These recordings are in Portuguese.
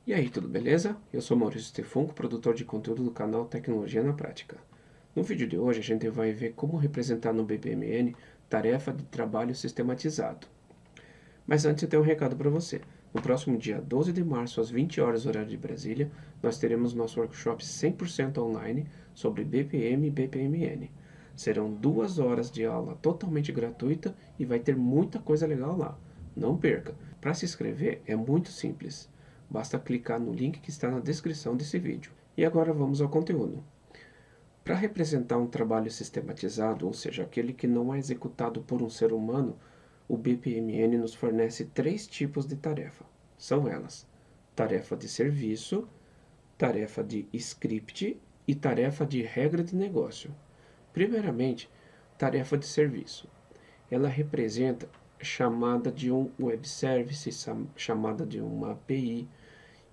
E aí, tudo beleza? Eu sou Maurício Stefunco, produtor de conteúdo do canal Tecnologia na Prática. No vídeo de hoje a gente vai ver como representar no BPMN tarefa de trabalho sistematizado. Mas antes eu tenho um recado para você. No próximo dia 12 de março, às 20 horas horário de Brasília, nós teremos nosso workshop 100% online sobre BPM e BPMN. Serão 2 horas de aula totalmente gratuita e vai ter muita coisa legal lá. Não perca! Para se inscrever é muito simples. Basta clicar no link que está na descrição desse vídeo. E agora vamos ao conteúdo. Para representar um trabalho sistematizado, ou seja, aquele que não é executado por um ser humano, o BPMN nos fornece 3 tipos de tarefa. São elas: tarefa de serviço, tarefa de script e tarefa de regra de negócio. Primeiramente, tarefa de serviço. Ela representa chamada de um web service, chamada de uma API,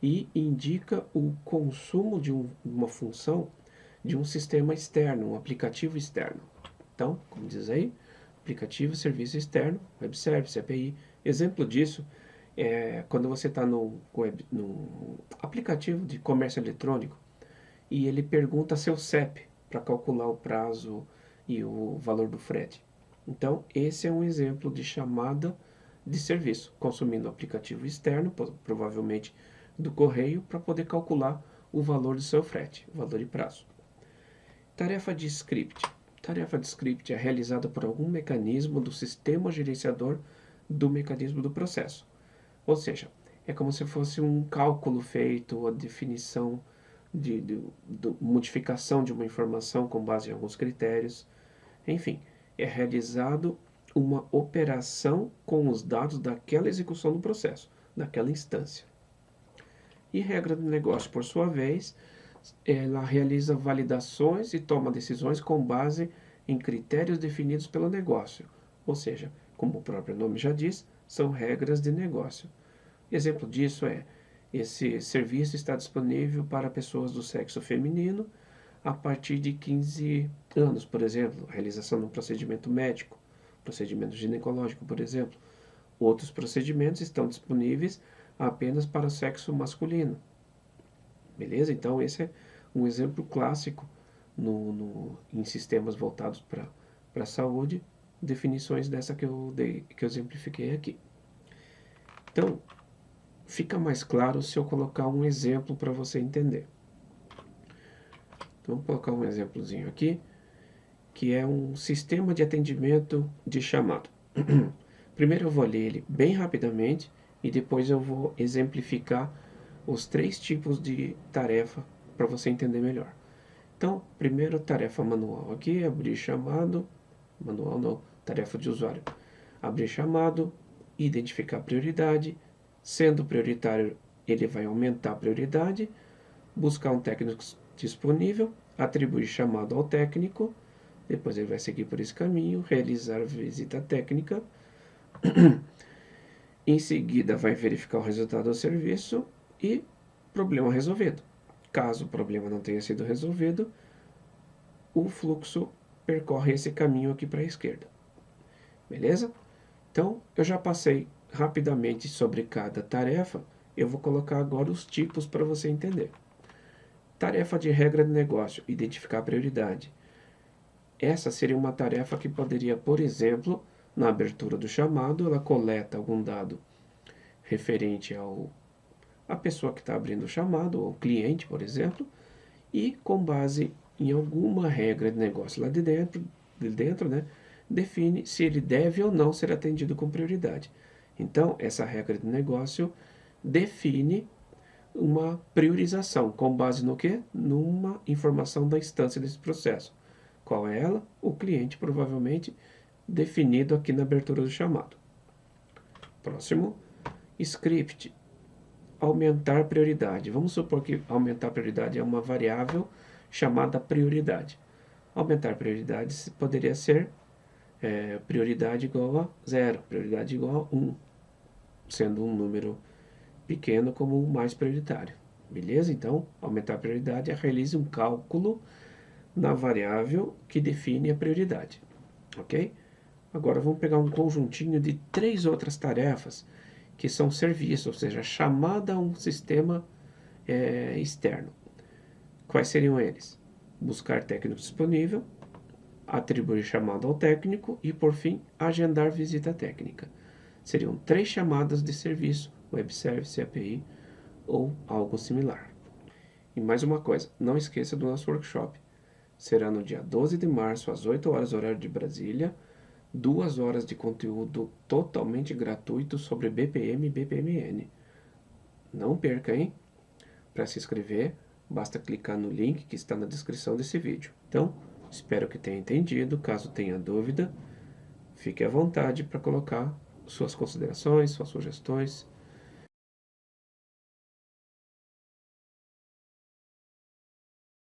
e indica o consumo de uma função de um sistema externo, um aplicativo externo. Então, como diz aí, aplicativo, serviço externo, web service, API. Exemplo disso é quando você está no aplicativo de comércio eletrônico e ele pergunta seu CEP para calcular o prazo e o valor do frete. Então, esse é um exemplo de chamada de serviço, consumindo o aplicativo externo, provavelmente do correio, para poder calcular o valor do seu frete, o valor e prazo. Tarefa de script. Tarefa de script é realizada por algum mecanismo do sistema gerenciador do mecanismo do processo. Ou seja, é como se fosse um cálculo feito, a definição de modificação de uma informação com base em alguns critérios. Enfim, é realizado uma operação com os dados daquela execução do processo, daquela instância. E regra do negócio, por sua vez, ela realiza validações e toma decisões com base em critérios definidos pelo negócio, ou seja, como o próprio nome já diz, são regras de negócio. Exemplo disso é: esse serviço está disponível para pessoas do sexo feminino a partir de 15 anos, por exemplo, realização de um procedimento médico, procedimento ginecológico, por exemplo. Outros procedimentos estão disponíveis apenas para o sexo masculino. Beleza? Então, esse é um exemplo clássico em sistemas voltados para a saúde, definições dessa que eu exemplifiquei aqui. Então, fica mais claro se eu colocar um exemplo para você entender. Então, vou colocar um exemplozinho aqui, que é um sistema de atendimento de chamado. Primeiro eu vou ler ele bem rapidamente e depois eu vou exemplificar os 3 tipos de tarefa para você entender melhor. Então, primeiro tarefa manual aqui, abrir chamado, manual não, tarefa de usuário. Abrir chamado, identificar prioridade, sendo prioritário ele vai aumentar a prioridade, buscar um técnico disponível, atribuir chamado ao técnico, depois ele vai seguir por esse caminho, realizar visita técnica, em seguida vai verificar o resultado do serviço e problema resolvido. Caso o problema não tenha sido resolvido, o fluxo percorre esse caminho aqui para a esquerda. Beleza? Então, eu já passei rapidamente sobre cada tarefa, eu vou colocar agora os tipos para você entender. Tarefa de regra de negócio, identificar a prioridade. Essa seria uma tarefa que poderia, por exemplo, na abertura do chamado, ela coleta algum dado referente à pessoa que está abrindo o chamado, ou cliente, por exemplo, e com base em alguma regra de negócio lá de dentro, né, define se ele deve ou não ser atendido com prioridade. Então, essa regra de negócio define uma priorização com base no quê? Numa informação da instância desse processo. Qual é ela? O cliente, provavelmente definido aqui na abertura do chamado. Próximo, script. Aumentar prioridade. Vamos supor que aumentar prioridade é uma variável chamada prioridade. Aumentar prioridade poderia ser prioridade igual a 0, prioridade igual a 1, sendo um número pequeno como o mais prioritário. Beleza? Então, aumentar a prioridade é realize um cálculo na variável que define a prioridade. Ok? Agora vamos pegar um conjuntinho de 3 outras tarefas que são serviços, ou seja, chamada a um sistema externo. Quais seriam eles? Buscar técnico disponível, atribuir chamada ao técnico e, por fim, agendar visita técnica. Seriam 3 chamadas de serviço, web service, API ou algo similar. E mais uma coisa, não esqueça do nosso workshop. Será no dia 12 de março, às 8 horas, horário de Brasília, 2 horas de conteúdo totalmente gratuito sobre BPM e BPMN. Não perca, hein? Para se inscrever, basta clicar no link que está na descrição desse vídeo. Então, espero que tenha entendido. Caso tenha dúvida, fique à vontade para colocar suas considerações, suas sugestões